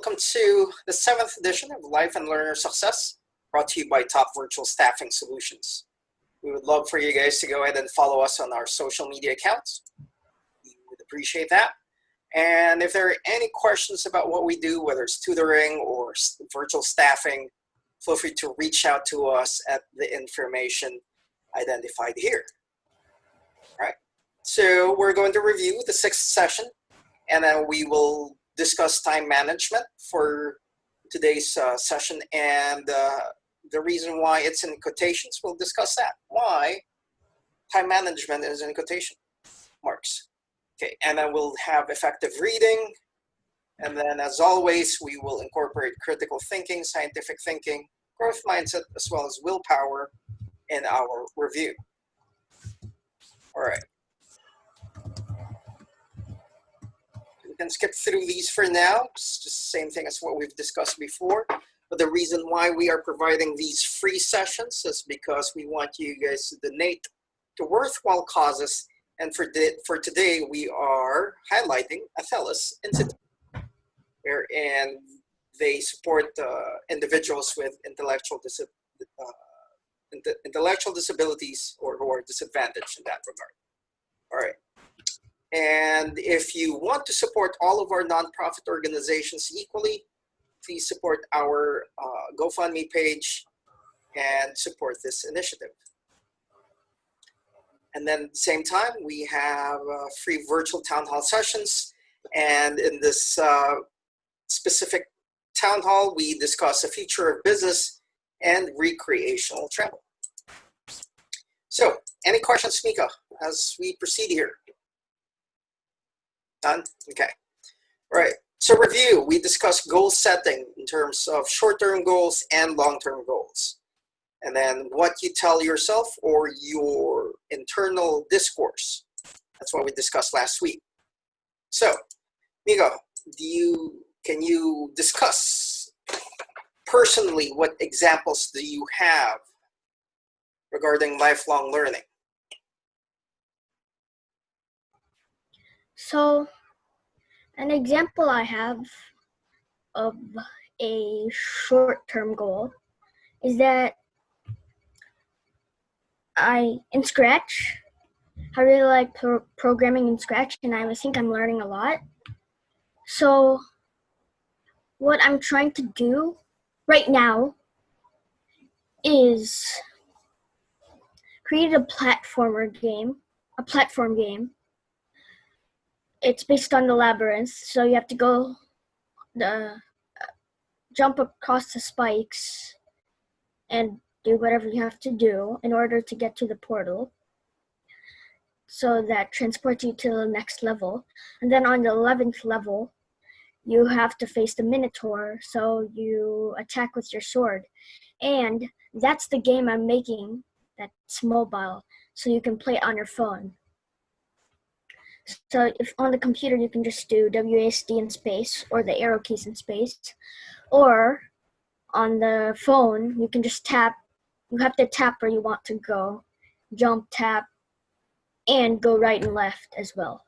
welcome to the 7th edition of Life and Learner Success, brought to you by Top Virtual Staffing Solutions. We would love for you guys to go ahead and follow us on our social media accounts. We would appreciate that. And if there are any questions about what we do, whether it's tutoring or virtual staffing, feel free to reach out to us at the information identified here. All right, so we're going to review the 6th session, and then we will discuss time management for today's session, and the reason why it's in quotations, we'll discuss that. Why time management is in quotation marks. Okay, and then we'll have effective reading, and then as always, we will incorporate critical thinking, scientific thinking, growth mindset, as well as willpower in our review. All right. We can skip through these for now. It's just the same thing as what we've discussed before. But the reason why we are providing these free sessions is because we want you guys to donate to worthwhile causes. And for today, we are highlighting Tvss Institute, wherein they support individuals with intellectual disabilities or who are disadvantaged in that regard. All right. And if you want to support all of our nonprofit organizations equally, please support our GoFundMe page and support this initiative. And then at the same time, we have free virtual town hall sessions. And in this specific town hall, we discuss the future of business and recreational travel. So, any questions, Miko, as we proceed here? Done? Okay. All right. So review, we discussed goal setting in terms of short-term goals and long-term goals. And then what you tell yourself or your internal discourse. That's what we discussed last week. So, Miko, can you discuss personally what examples do you have regarding lifelong learning? So, an example I have of a short-term goal is that in Scratch, I really like programming in Scratch, and I think I'm learning a lot. So, what I'm trying to do right now is create a platform game. It's based on the labyrinth, so you have to go jump across the spikes and do whatever you have to do in order to get to the portal. So that transports you to the next level. And then on the 11th level, you have to face the Minotaur, so you attack with your sword. And that's the game I'm making that's mobile, so you can play it on your phone. So if on the computer, you can just do WASD in space or the arrow keys in space. Or on the phone, you can just tap. You have to tap where you want to go, jump, tap, and go right and left as well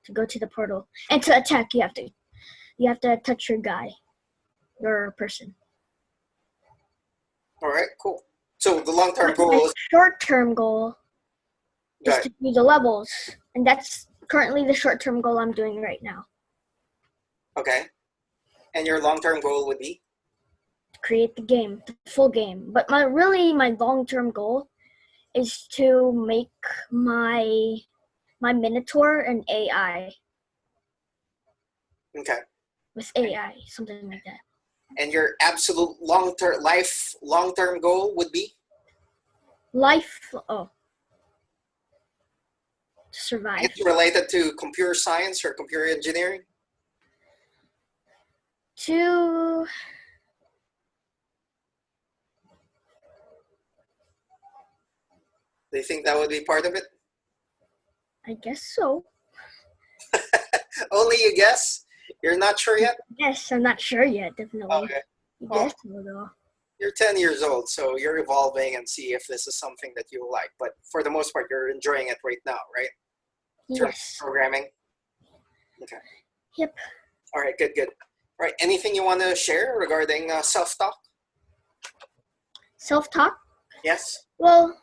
to go to the portal. And to attack, you have to touch your guy, your person. All right, cool. So the long-term goal is short-term goal is to do the levels, and that's currently the short-term goal I'm doing right now. Okay. And your long-term goal would be? Create the game, the full game. But my long-term goal is to make my Minotaur an AI. Okay. With AI, something like that. And your absolute long-term goal would be? To survive. It's related to computer science or computer engineering? Do you think that would be part of it? I guess so. Only you guess? You're not sure yet? Yes, I'm not sure yet, definitely. Okay. Well, guess so, though. You're 10 years old, so you're evolving and see if this is something that you like. But for the most part, you're enjoying it right now, right? Yes. Programming? Okay. Yep. All right, good. Right. Anything you want to share regarding self-talk? Self-talk? Yes. Well,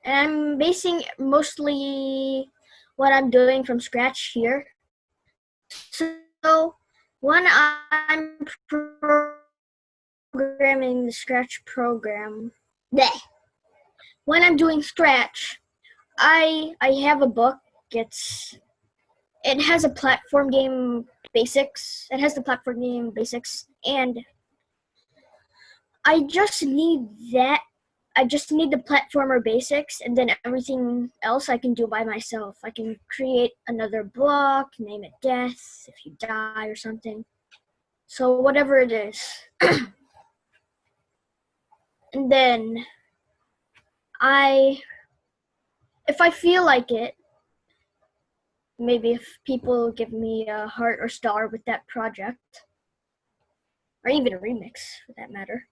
I'm basing mostly what I'm doing from scratch here. So when I'm programming the Scratch program, when I'm doing Scratch, I have a book. It has a platform game basics. It has the platform game basics, and I just need that. I just need the platformer basics, and then everything else I can do by myself. I can create another block, name it death if you die or something. So whatever it is. And then if I feel like it, maybe if people give me a heart or star with that project, or even a remix for that matter,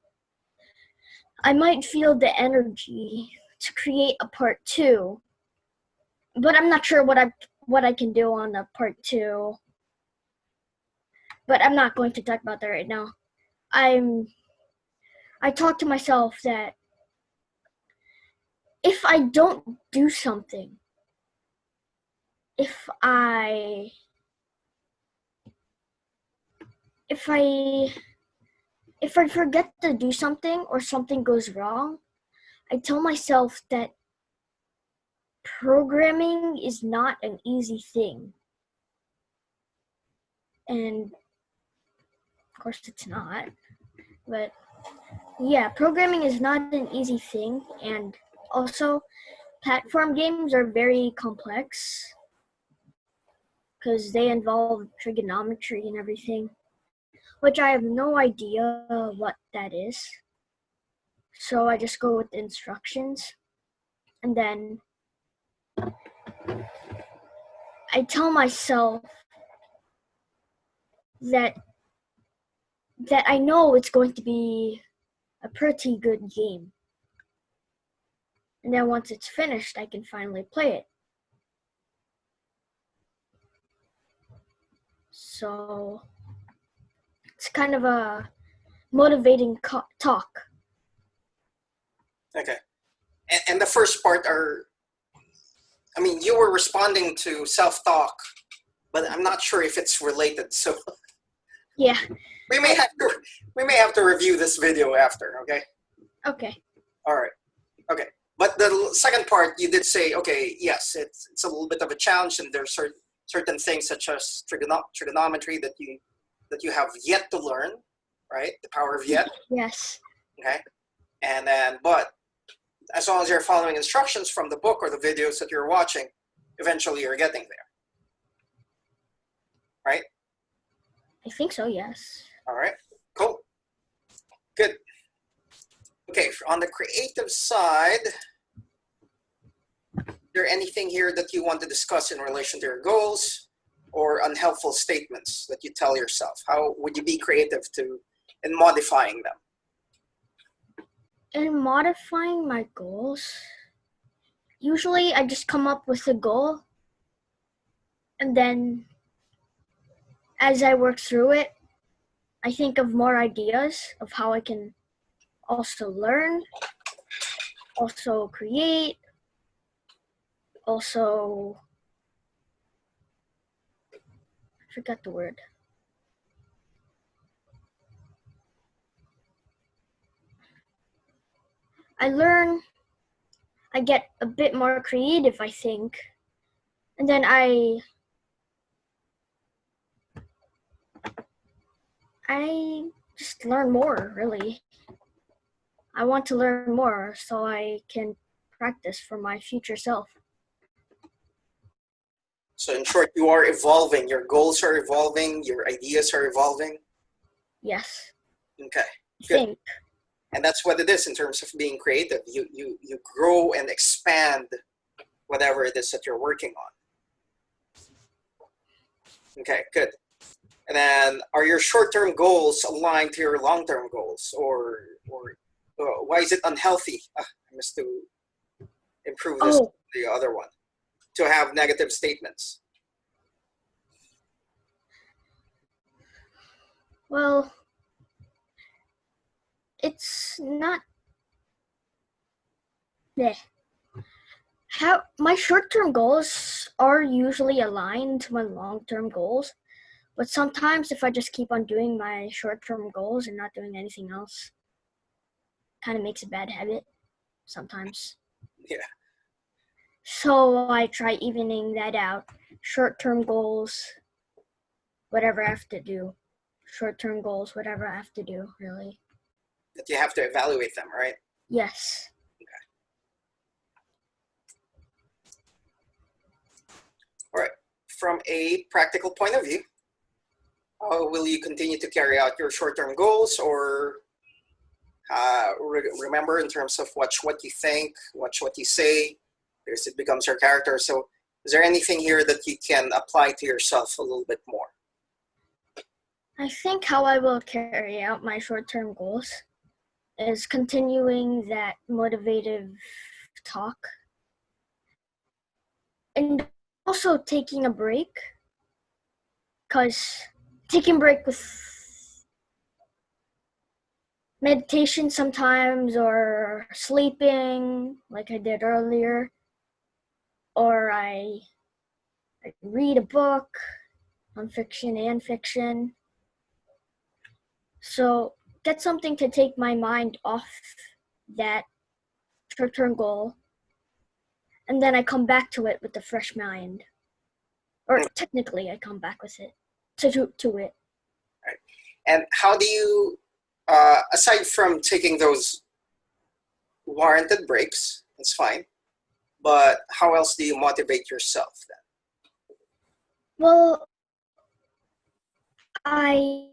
I might feel the energy to create a part 2, but I'm not sure what I can do on the part 2. But I'm not going to talk about that right now. I talk to myself that if I don't do something, if I forget to do something or something goes wrong, I tell myself that programming is not an easy thing. And of course it's not. But yeah, programming is not an easy thing, and also platform games are very complex because they involve trigonometry and everything, which I have no idea what that is. So I just go with the instructions, and then I tell myself that I know it's going to be a pretty good game. And then once it's finished, I can finally play it. So it's kind of a motivating talk. Okay. And the first part you were responding to self-talk, but I'm not sure if it's related. So Yeah. we may have to review this video after. Okay. Okay. All right. Okay. But the second part, you did say, okay, yes, it's a little bit of a challenge, and there's certain things such as trigonometry that you have yet to learn, right? The power of yet. Yes. Okay. And then, but as long as you're following instructions from the book or the videos that you're watching, eventually you're getting there. Right? I think so, yes. All right. Cool. Good. Okay, on the creative side, is there anything here that you want to discuss in relation to your goals or unhelpful statements that you tell yourself? How would you be creative in modifying them? In modifying my goals, usually I just come up with a goal, and then as I work through it, I think of more ideas of how I can also learn, also create, also, I forgot the word. I get a bit more creative, I think. And then I just learn more, really. I want to learn more so I can practice for my future self. So in short, you are evolving. Your goals are evolving. Your ideas are evolving. Yes. Okay. I think. And that's what it is in terms of being creative. You grow and expand whatever it is that you're working on. Okay, good. And then, are your short-term goals aligned to your long-term goals, or why is it unhealthy? I must to improve this. The other one, to have negative statements. Well, it's not bleh. How my short-term goals are usually aligned to my long-term goals, but sometimes if I just keep on doing my short-term goals and not doing anything else, kind of makes a bad habit sometimes. Yeah. So I try evening that out. Short-term goals, whatever I have to do. Short-term goals, whatever I have to do, really. That you have to evaluate them, right? Yes. All right. From a practical point of view, will you continue to carry out your short-term goals, or remember in terms of watch what you think, watch what you say, because it becomes your character. So is there anything here that you can apply to yourself a little bit more? I think how I will carry out my short-term goals is continuing that motivative talk and also taking a break, because taking a break with meditation sometimes, or sleeping like I did earlier, or I read a book, nonfiction and fiction. So get something to take my mind off that short-term goal, and then I come back to it with a fresh mind. Or technically, I come back with it to it. Right. And how do you, aside from taking those warranted breaks, that's fine, but how else do you motivate yourself then? Well, I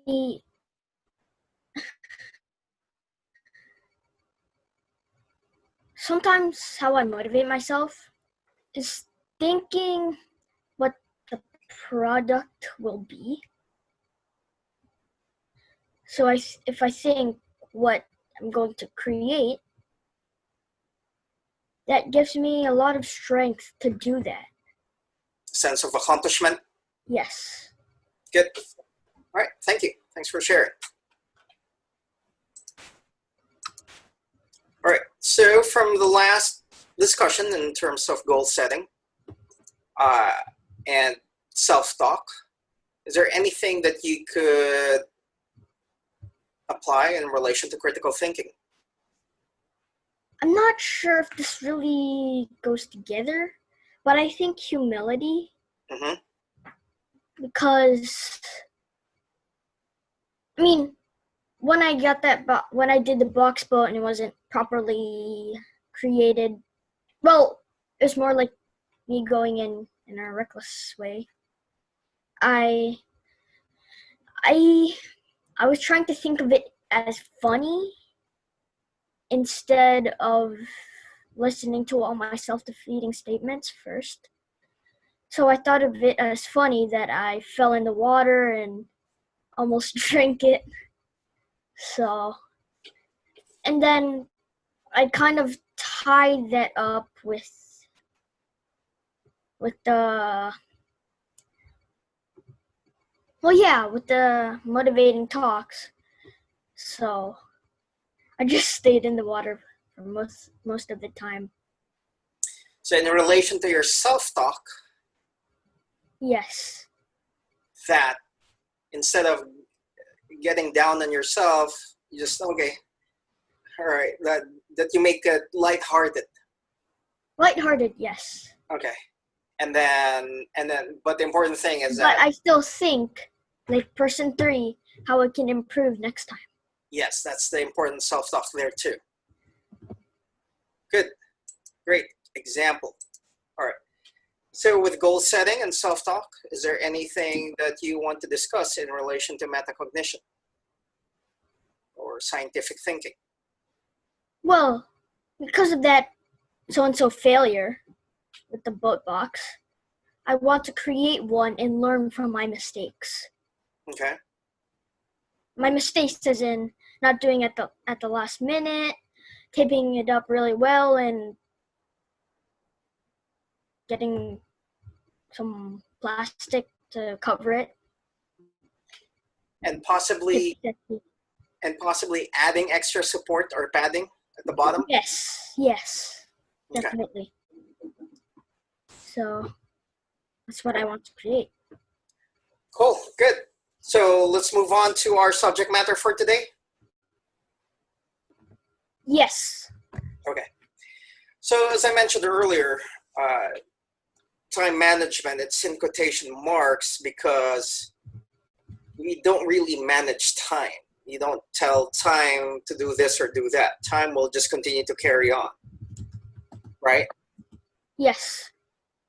sometimes how I motivate myself is thinking what the product will be. So if I think what I'm going to create, that gives me a lot of strength to do that. Sense of accomplishment? Yes. Good. All right, thank you. Thanks for sharing. All right, so from the last discussion in terms of goal setting and self-talk, is there anything that you could apply in relation to critical thinking? I'm not sure if this really goes together, but I think humility, Mm-hmm. because I mean, when I got when I did the box boat and it wasn't properly created, well, it's more like me going in a reckless way. I I I was trying to think of it as funny instead of listening to all my self-defeating statements first. So I thought of it as funny that I fell in the water and almost drank it. So, and then I kind of tied that up with the with the motivating talks. So I just stayed in the water for most of the time. So in relation to your self-talk, Yes. that instead of getting down on yourself, you just, okay, all right, that you make it lighthearted. Lighthearted, yes. Okay. And then, but the important thing is that. But I still think, like person 3, how it can improve next time. Yes, that's the important self-talk there too. Good. Great example. All right. So with goal setting and self-talk, is there anything that you want to discuss in relation to metacognition or scientific thinking? Well, because of that so-and-so failure with the boat box, I want to create one and learn from my mistakes. Okay. My mistakes as in not doing it at the last minute, taping it up really well, and getting some plastic to cover it. And possibly adding extra support or padding at the bottom. Yes, Okay. definitely. So that's what I want to create. Cool, good. So let's move on to our subject matter for today. Yes. Okay. So as I mentioned earlier, time management, it's in quotation marks because we don't really manage time. You don't tell time to do this or do that. Time will just continue to carry on, right? Yes.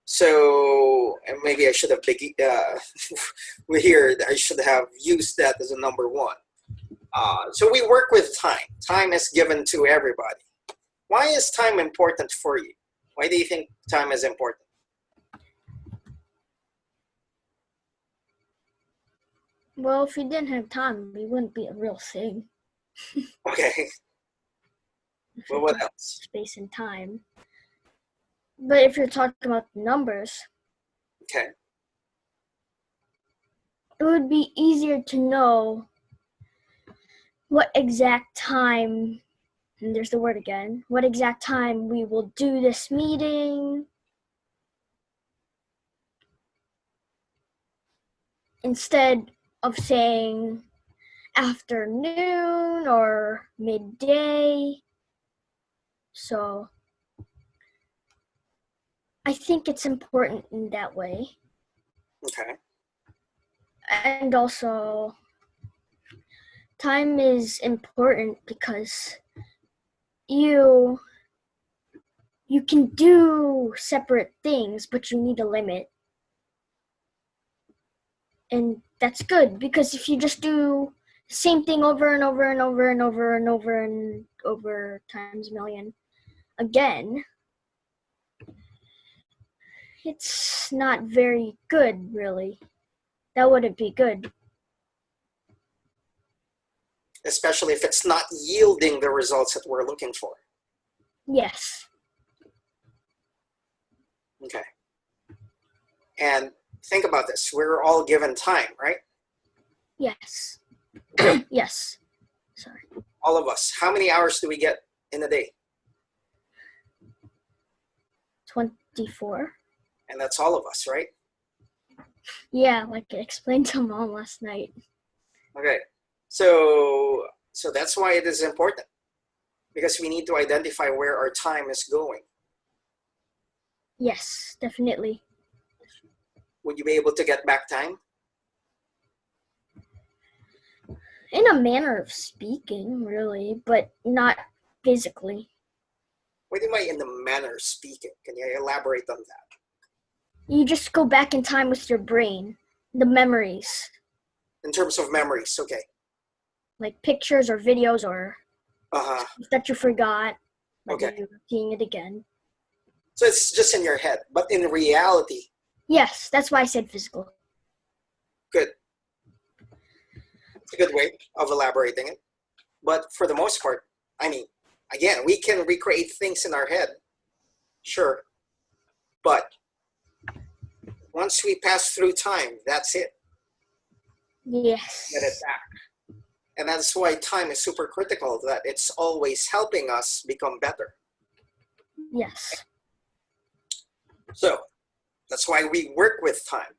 So, and maybe I should have here, I should have used that as a number one. So we work with time. Time is given to everybody. Why is time important for you? Why do you think time is important? Well, if we didn't have time, we wouldn't be a real thing. Okay. Well, what else? Space and time. But if you're talking about numbers, Okay. it would be easier to know what exact time, and there's the word again, what exact time we will do this meeting. Instead of saying afternoon or midday. So I think it's important in that way. Okay. And also, time is important because you can do separate things, but you need a limit. And that's good because if you just do the same thing over and over and over and over and over and over times a million again, it's not very good, really. That wouldn't be good. Especially if it's not yielding the results that we're looking for. Yes. Okay. And think about this. We're all given time, right? Yes. Yes. Sorry. All of us. How many hours do we get in a day? 24. And that's all of us, right? Yeah, like I explained to Mom last night. Okay. So that's why it is important. Because we need to identify where our time is going. Yes, definitely. Would you be able to get back time? In a manner of speaking, really, but not physically. What do you mean in the manner of speaking? Can you elaborate on that? You just go back in time with your brain, the memories. In terms of memories, okay. Like pictures or videos or stuff that you forgot, but okay. you're seeing it again. So it's just in your head, but in reality. Yes, that's why I said physical. Good. It's a good way of elaborating it. But for the most part, I mean, again, we can recreate things in our head, sure. But once we pass through time, that's it. Yes. Get it back. And that's why time is super critical, that it's always helping us become better. Yes. So that's why we work with time.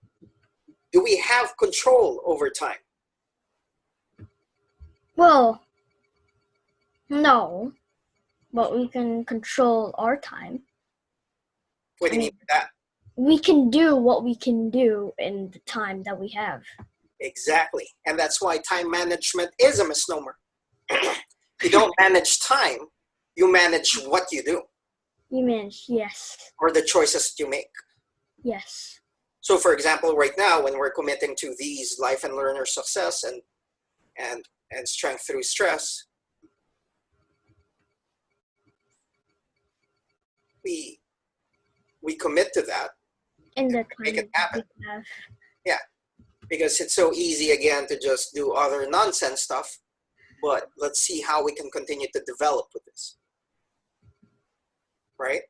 Do we have control over time? Well, no, but we can control our time. What do you mean by that? We can do what we can do in the time that we have. Exactly. And that's why time management is a misnomer. You don't manage time, you manage what you do. You manage, yes. Or the choices you make. Yes. So for example, right now, when we're committing to these life and learner success and strength through stress, we commit to that. In the time make it happen. we have. Yeah, because it's so easy again to just do other nonsense stuff. But let's see how we can continue to develop with this. Right?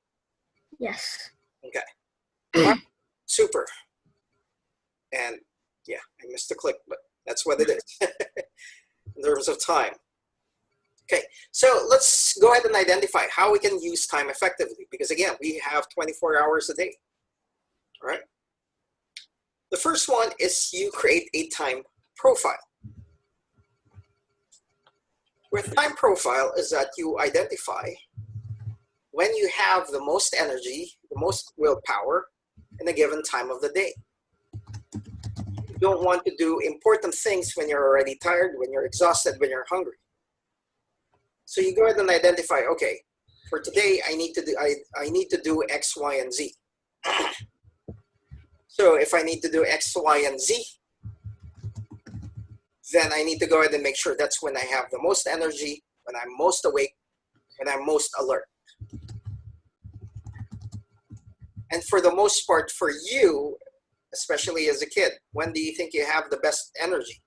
Yes. Okay. Right. Super. And yeah, I missed the click, but That's what it is in terms of time. Okay, so let's go ahead and identify how we can use time effectively, because again, we have 24 hours a day, all right? The first one is you create a time profile. With time profile is that you identify when you have the most energy, the most willpower in a given time of the day. You don't want to do important things when you're already tired, when you're exhausted, when you're hungry. So you go ahead and identify, okay, for today I need to do X, Y, and Z. So if I need to do X, Y, and Z, then I need to go ahead and make sure that's when I have the most energy, when I'm most awake, when I'm most alert. And for the most part, for you, especially as a kid, when do you think you have the best energy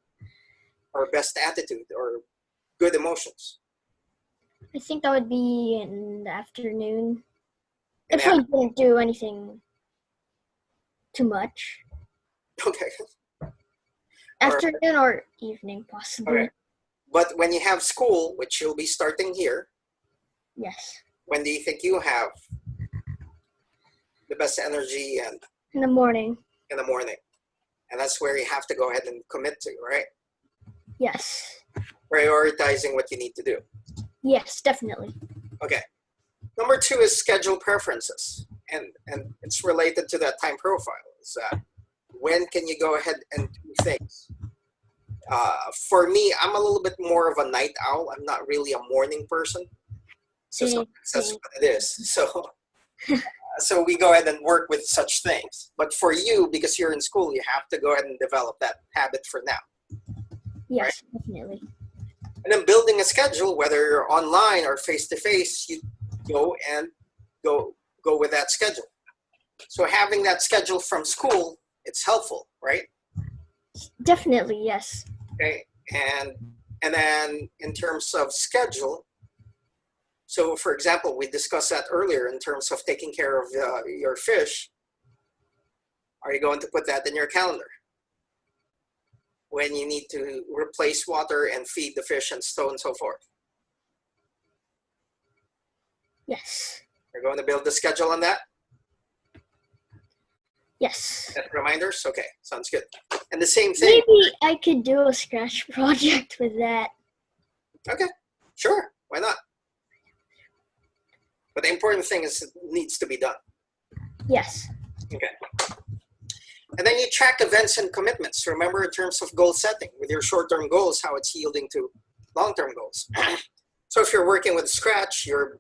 or best attitude or good emotions? I think that would be in the afternoon. If I didn't do anything too much. Okay. Afternoon or evening, possibly. Okay. But when you have school, which you'll be starting here, yes. When do you think you have the best energy? And in the morning. In the morning. And that's where you have to go ahead and commit to, right? Yes. Prioritizing what you need to do. Yes, definitely. Okay. Number 2 is schedule preferences. And it's related to that time profile. Is that when can you go ahead and do things? For me, I'm a little bit more of a night owl. I'm not really a morning person. So that's what it is. So we go ahead and work with such things. But for you, because you're in school, you have to go ahead and develop that habit for now. Yes, right? definitely. And then building a schedule, whether you're online or face-to-face, you go with that schedule. So having that schedule from school, it's helpful, right? Definitely, yes. Okay, and then in terms of schedule, so for example, we discussed that earlier in terms of taking care of your fish. Are you going to put that in your calendar? When you need to replace water and feed the fish and so on and so forth. Yes. You're going to build the schedule on that? Yes. Set reminders? Okay, sounds good. And the same thing. Maybe I could do a scratch project with that. Okay, sure, why not? But the important thing is it needs to be done. Yes. Okay. And then you track events and commitments. Remember in terms of goal setting with your short-term goals, how it's yielding to long-term goals. So if you're working with Scratch, you're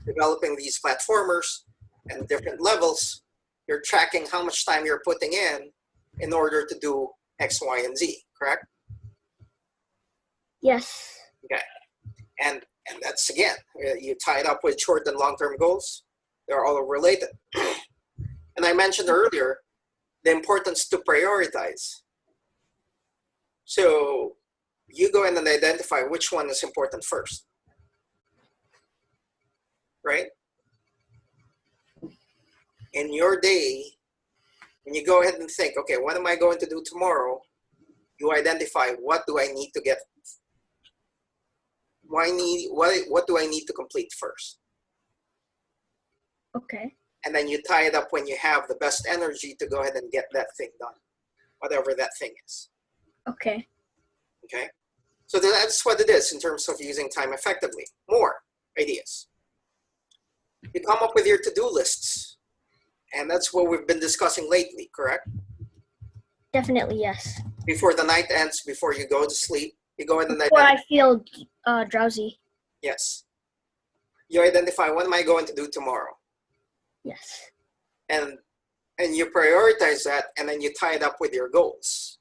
developing these platformers and different levels, you're tracking how much time you're putting in order to do X, Y, and Z, correct? Yes. Okay. And that's, again, you tie it up with short and long-term goals. They're all related. And I mentioned earlier the importance to prioritize. So you go in and identify which one is important first, right? In your day, when you go ahead and think, okay, what am I going to do tomorrow? You identify, what do I need to get? What do I need to complete first? Okay. And then you tie it up when you have the best energy to go ahead and get that thing done, whatever that thing is. Okay. Okay. So that's what it is in terms of using time effectively. More ideas. You come up with your to-do lists. And that's what we've been discussing lately, correct? Definitely, yes. Before the night ends, before you go to sleep, you go ahead and before I feel drowsy. Yes. You identify, what am I going to do tomorrow? Yes. And you prioritize that, and then you tie it up with your goals.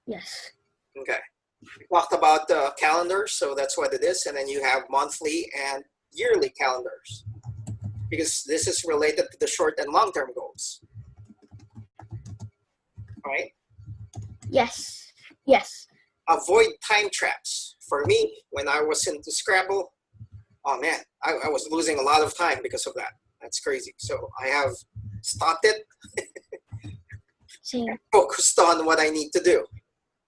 Yes. Okay. We talked about calendars, so that's what it is. And then you have monthly and yearly calendars, because this is related to the short and long-term goals. Right? Yes. Yes. Avoid time traps. For me, when I was into Scrabble, oh man, I was losing a lot of time because of that. That's crazy. So I have stopped it. Same. Focused on what I need to do.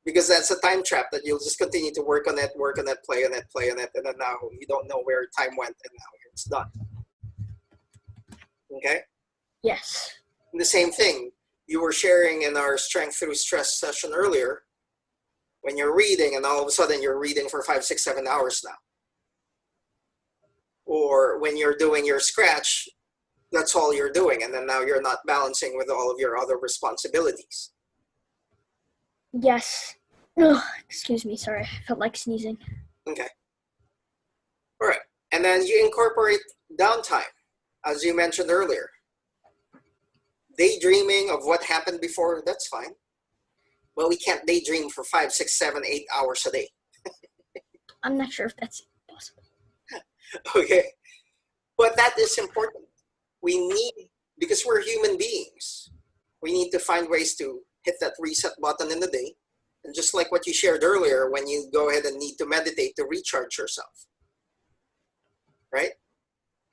because that's a time trap that you'll just continue to work on it, play on it, and then now you don't know where time went, and now it's done. Okay? Yes. And the same thing you were sharing in our strength through stress session earlier, when you're reading and all of a sudden you're reading for 5, 6, 7 hours now. Or when you're doing your scratch, that's all you're doing, and then now you're not balancing with all of your other responsibilities. Yes. Ugh, excuse me, sorry. I felt like sneezing. Okay. All right. And then you incorporate downtime, as you mentioned earlier. Daydreaming of what happened before, that's fine. Well, we can't daydream for 5, 6, 7, 8 hours a day. I'm not sure if that's possible. Okay. But that is important. We need, because we're human beings, we need to find ways to hit that reset button in the day. And just like what you shared earlier, when you go ahead and need to meditate to recharge yourself. Right?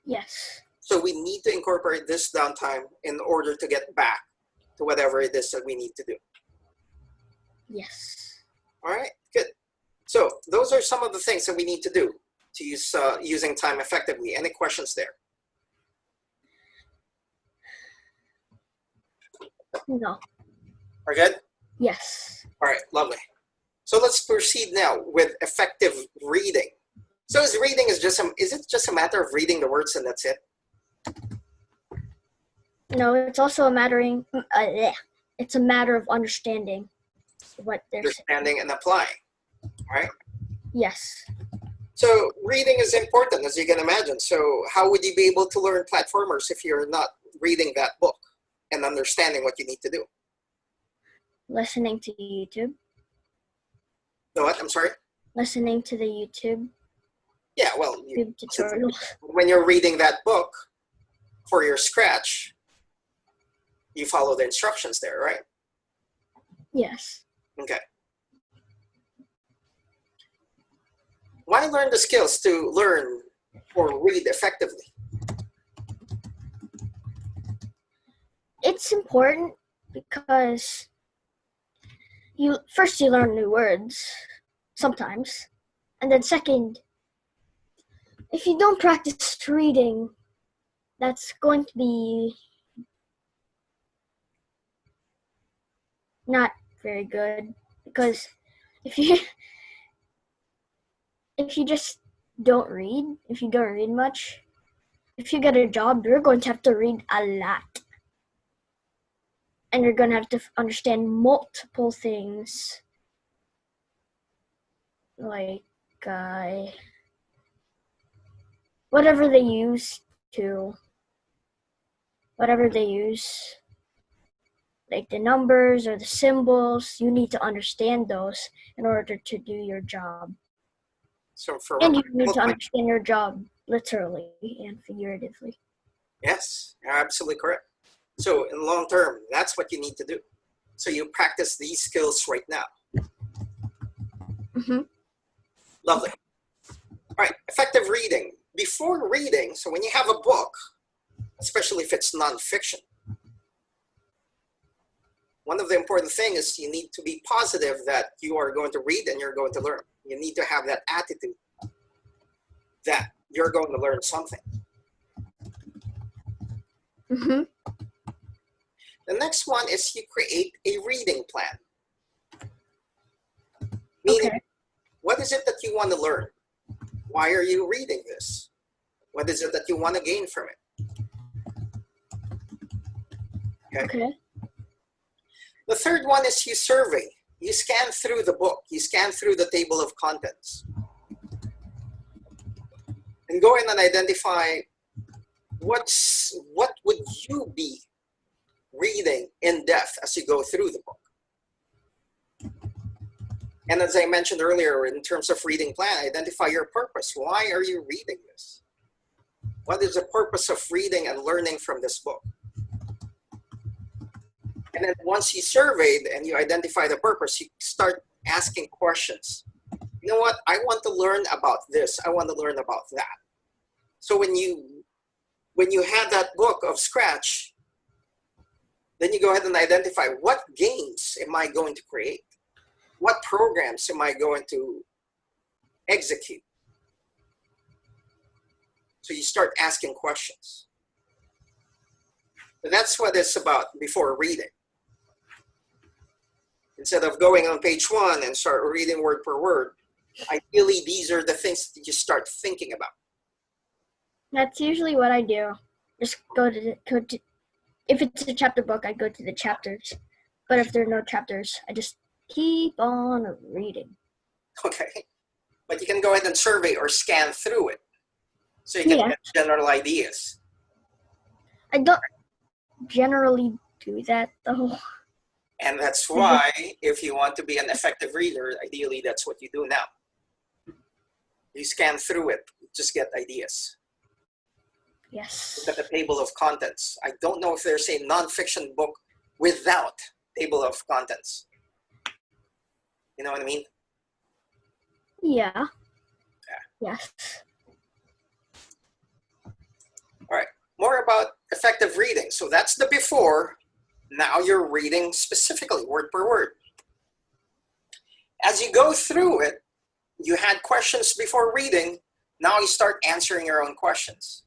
Yes. So we need to incorporate this downtime in order to get back to whatever it is that we need to do. Yes. All right, good. So those are some of the things that we need to do to use using time effectively. Any questions there? No. Are good? Yes. All right, lovely. So let's proceed now with effective reading. So is reading is it just a matter of reading the words and that's it? No, it's also a it's a matter of understanding what they're Understanding and applying, right? Yes. So reading is important, as you can imagine. So how would you be able to learn platformers if you're not reading that book and understanding what you need to do? Listening to YouTube. No, what? I'm sorry? Listening to the YouTube. Yeah, well, YouTube tutorials. when you're reading that book for your scratch, you follow the instructions there, right? Yes. Okay. Why learn the skills to learn or read effectively? It's important because you learn new words sometimes, and then second, if you don't practice reading, that's going to be not very good, because if you just don't read, if you don't read much, if you get a job, you're going to have to read a lot. And you're going to have to understand multiple things. Like, whatever they use, like the numbers or the symbols, you need to understand those in order to do your job. So for And you need to understand your job literally and figuratively. Yes, you're absolutely correct. So in long term, that's what you need to do. So you practice these skills right now. Mm-hmm. Lovely. All right, effective reading. Before reading, so when you have a book, especially if it's nonfiction, one of the important things is you need to be positive that you are going to read and you're going to learn. You need to have that attitude that you're going to learn something. Mm-hmm. The next one is you create a reading plan. Meaning, Okay. what is it that you want to learn? Why are you reading this? What is it that you want to gain from it? Okay. The third one is you survey. You scan through the book. You scan through the table of contents. And go in and identify what would you be reading in depth as you go through the book. And as I mentioned earlier, in terms of reading plan, identify your purpose. Why are you reading this? What is the purpose of reading and learning from this book? And then once you surveyed and you identify the purpose, you start asking questions. You know what? I want to learn about this. I want to learn about that. So when you have that book of scratch, then you go ahead and identify what gains am I going to create? what programs am I going to execute? So you start asking questions. But that's what it's about before reading. Instead of going on page 1 and start reading word per word, ideally these are the things that you start thinking about. That's usually what I do. Just go to if it's a chapter book, I go to the chapters. But if there are no chapters, I just keep on reading. Okay. But you can go ahead and survey or scan through it. So you can get general ideas. I don't generally do that though. And that's why if you want to be an effective reader, ideally that's what you do now. You scan through it, just get ideas. Yes. Look at the table of contents. I don't know if there's a nonfiction book without table of contents. You know what I mean? Yeah. Yes. All right, more about effective reading. So that's the before. Now you're reading specifically, word per word. As you go through it, you had questions before reading. Now you start answering your own questions.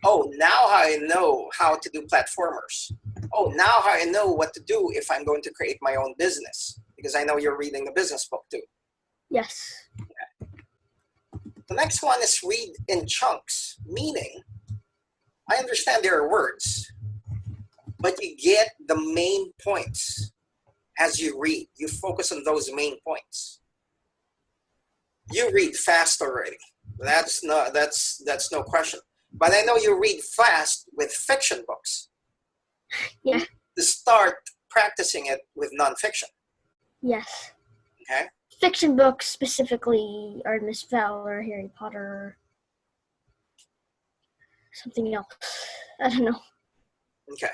Oh, now I know how to do platformers. Oh, now I know what to do if I'm going to create my own business, because I know you're reading the business book too. Yes. Okay. The next one is read in chunks, meaning I understand there are words, but you get the main points as you read. You focus on those main points. You read fast already. That's no question. But I know you read fast with fiction books. Yeah. To start practicing it with nonfiction. Yes. Okay. Fiction books specifically are Miss Val or Harry Potter. Something else. I don't know. Okay.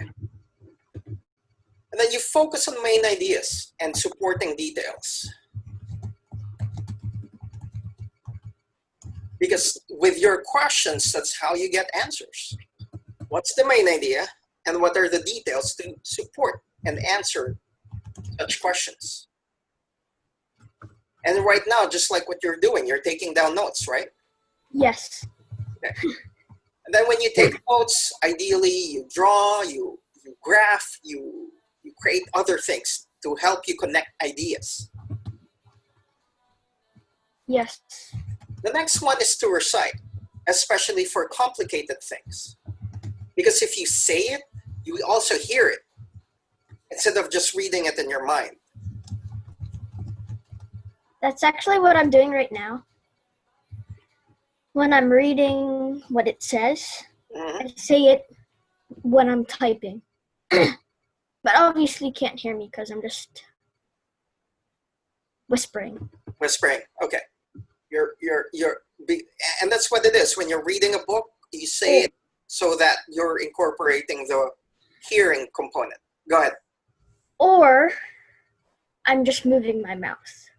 And then you focus on main ideas and supporting details. Because with your questions, that's how you get answers. What's the main idea and what are the details to support and answer such questions? And right now, just like what you're doing, you're taking down notes, right? Yes. Okay. And then when you take notes, ideally you draw, you graph, you create other things to help you connect ideas. Yes. The next one is to recite, especially for complicated things. Because if you say it, you also hear it, instead of just reading it in your mind. That's actually what I'm doing right now. When I'm reading what it says, I say it when I'm typing. But obviously you can't hear me because I'm just whispering. Whispering, okay. And that's what it is. When you're reading a book, you say it so that you're incorporating the hearing component. Go ahead. Or I'm just moving my mouth.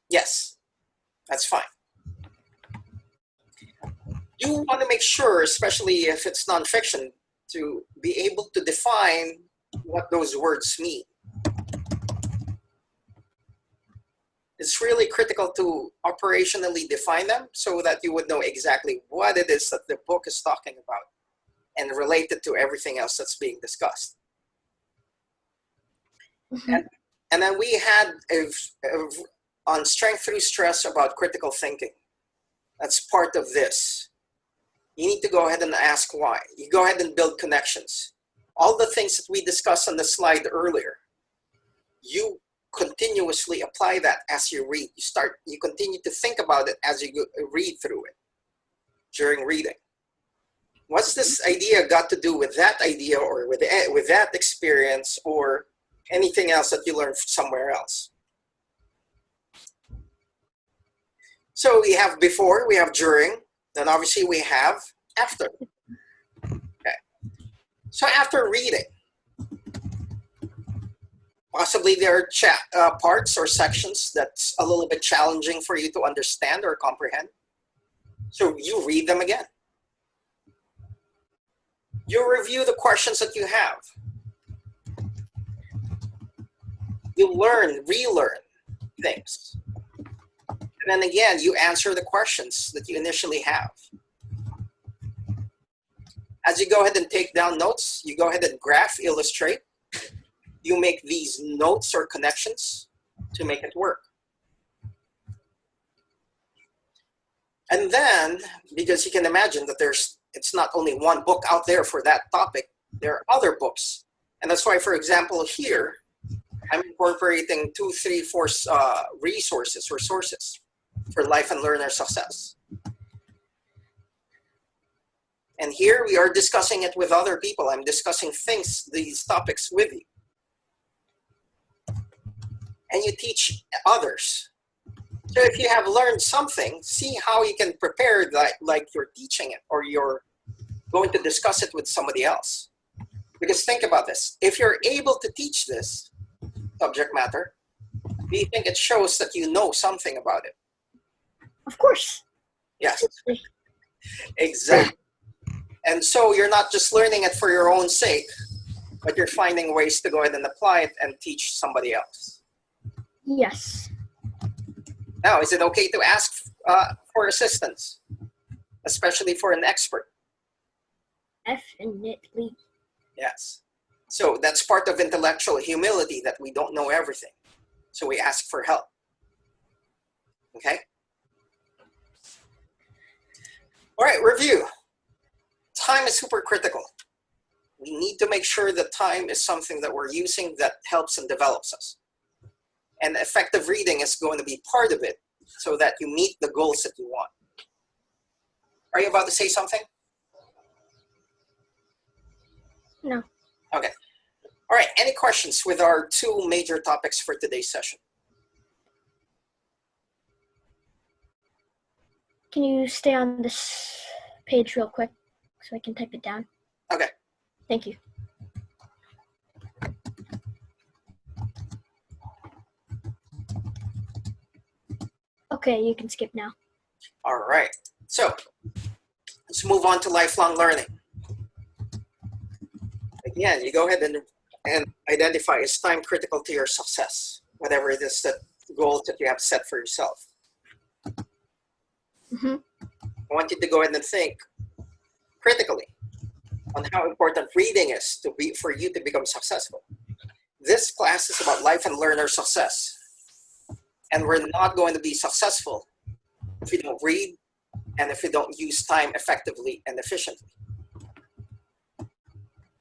Yes, that's fine. You want to make sure, especially if it's nonfiction, to be able to define what those words mean. It's really critical to operationally define them so that you would know exactly what it is that the book is talking about and relate it to everything else that's being discussed. And then we had on strength through stress about critical thinking. That's part of this. You need to go ahead and ask why. You go ahead and build connections. All the things that we discussed on the slide earlier, you continuously apply that as you read. You continue to think about it as you read through it during reading. What's this idea got to do with that idea or with that experience or anything else that you learned somewhere else? So we have before, we have during, then obviously we have after. Okay. So after reading, possibly there are parts or sections that's a little bit challenging for you to understand or comprehend. So you read them again. You review the questions that you have. You learn, relearn things. And then again, you answer the questions that you initially have. As you go ahead and take down notes, you go ahead and graph, illustrate. You make these notes or connections to make it work. And then, because you can imagine that it's not only one book out there for that topic, there are other books. And that's why, for example, here, I'm incorporating 2, 3, 4 resources or sources for life and learner success. And here we are discussing it with other people. I'm discussing these topics with you. And you teach others. So if you have learned something, see how you can prepare that like you're teaching it or you're going to discuss it with somebody else. Because think about this. If you're able to teach this subject matter, do you think it shows that you know something about it? Of course. Yes. Exactly. And so you're not just learning it for your own sake, but you're finding ways to go ahead and apply it and teach somebody else. Yes. Now, is it okay to ask for assistance, especially for an expert? Definitely. Yes. So that's part of intellectual humility, that we don't know everything. So we ask for help. Okay? All right, review. Time is super critical. We need to make sure that time is something that we're using that helps and develops us. And effective reading is going to be part of it so that you meet the goals that you want. Are you about to say something? No. Okay. All right, any questions with our 2 major topics for today's session? Can you stay on this page real quick so I can type it down? Okay. Thank you. Okay, you can skip now. All right. So let's move on to lifelong learning. Again, you go ahead and identify is time critical to your success, whatever it is that goals that you have set for yourself. Mm-hmm. I want you to go ahead and think critically on how important reading is for you to become successful. This class is about life and learner success. And we're not going to be successful if we don't read and if we don't use time effectively and efficiently.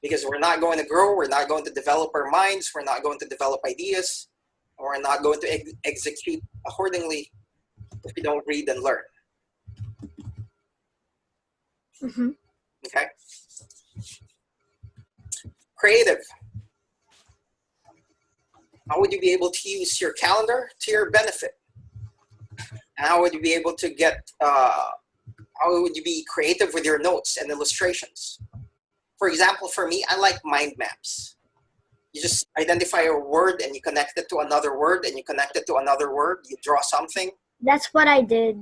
Because we're not going to grow, we're not going to develop our minds, we're not going to develop ideas, and we're not going to execute accordingly if we don't read and learn. Mm-hmm. Okay? Creative. How would you be able to use your calendar to your benefit? And how would you be able to how would you be creative with your notes and illustrations? For example, for me, I like mind maps. You just identify a word and you connect it to another word and you connect it to another word. You draw something. That's what I did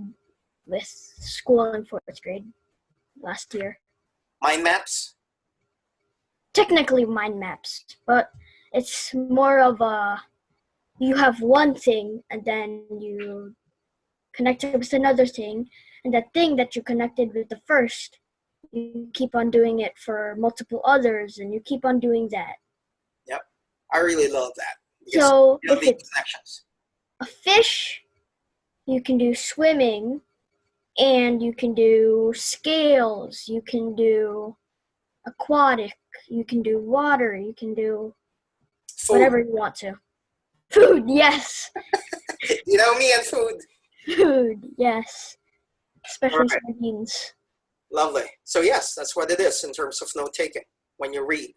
with school in 4th grade last year. Mind maps? Technically mind maps, but it's more of you have one thing and then you connect it with another thing, and that thing that you connected with the first, you keep on doing it for multiple others, and you keep on doing that. Yep. I really love that. So if it's connections. a fish, you can do swimming, and you can do scales, you can do aquatic, you can do water, you can do Food. whatever you want to. Food, yes. You know me and food. Food, yes. Especially Right. sardines. Lovely. So yes, that's what it is in terms of note-taking when you read.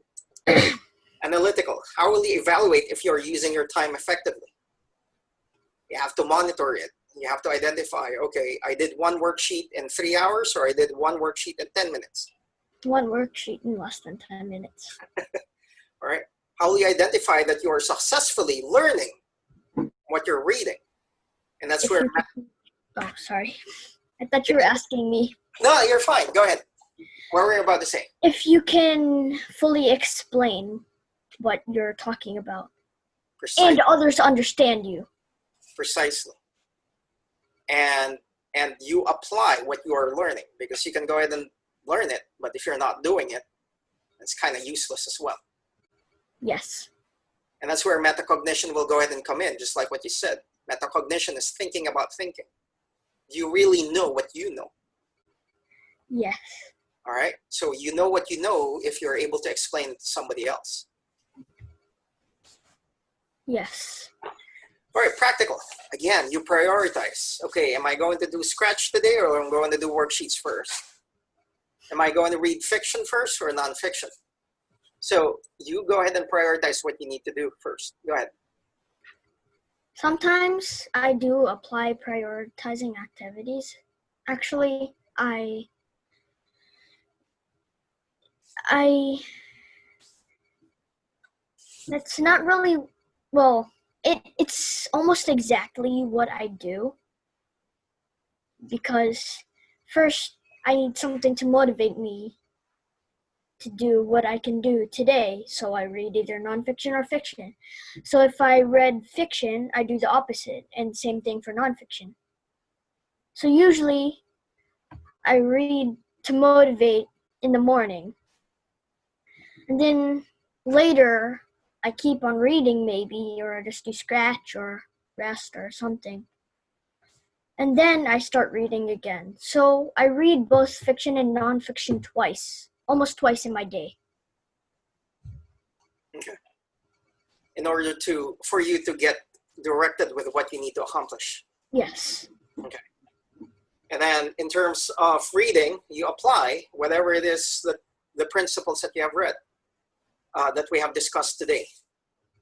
Analytical. How will you evaluate if you're using your time effectively? You have to monitor it. You have to identify, okay, I did one worksheet in 3 hours or I did one worksheet in 10 minutes. One worksheet in less than 10 minutes. All right. How will you identify that you are successfully learning what you're reading? And that's where... Oh, sorry. I thought you were asking me. No, you're fine. Go ahead. What were you about to say? If you can fully explain what you're talking about. Precisely. And others understand you. Precisely. And you apply what you are learning, because you can go ahead and learn it, but if you're not doing it, it's kind of useless as well. Yes. And that's where metacognition will go ahead and come in, just like what you said. Metacognition is thinking about thinking. Do you really know what you know? Yes. All right. So you know what you know if you're able to explain it to somebody else. Yes. All right, practical. Again, you prioritize. Okay, am I going to do Scratch today, or am I going to do worksheets first? Am I going to read fiction first or nonfiction? So you go ahead and prioritize what you need to do first. Go ahead. Sometimes I do apply prioritizing activities. Actually, that's not really, well, it's almost exactly what I do, because first I need something to motivate me to do what I can do today, so I read either nonfiction or fiction. So if I read fiction, I do the opposite, and same thing for nonfiction. So usually I read to motivate in the morning, and then later I keep on reading maybe, or I just do Scratch or rest or something. And then I start reading again. So I read both fiction and nonfiction twice, almost twice in my day. Okay. In order for you to get directed with what you need to accomplish. Yes. Okay. And then in terms of reading, you apply whatever it is that the principles that you have read, that we have discussed today.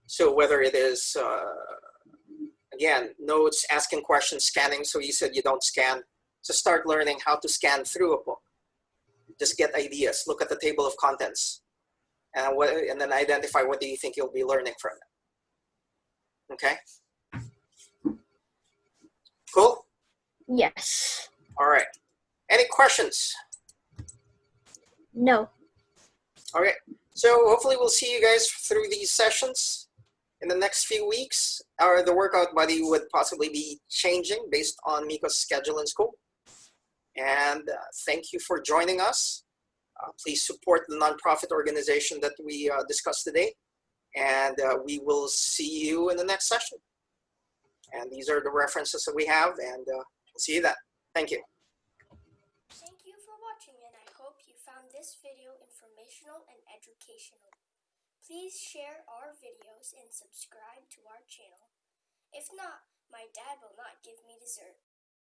So whether it is, again, notes, asking questions, scanning. So you said you don't scan. So start learning how to scan through a book. Just get ideas, look at the table of contents, and then identify what do you think you'll be learning from it. Okay? Cool? Yes. All right. Any questions? No. All right. So hopefully we'll see you guys through these sessions in the next few weeks. The workout buddy would possibly be changing based on Miko's schedule in school. And thank you for joining us. Please support the nonprofit organization that we discussed today. And we will see you in the next session. And these are the references that we have, and we'll see you then. Thank you. Thank you for watching, and I hope you found this video informational and educational. Please share our videos and subscribe to our channel. If not, my dad will not give me dessert.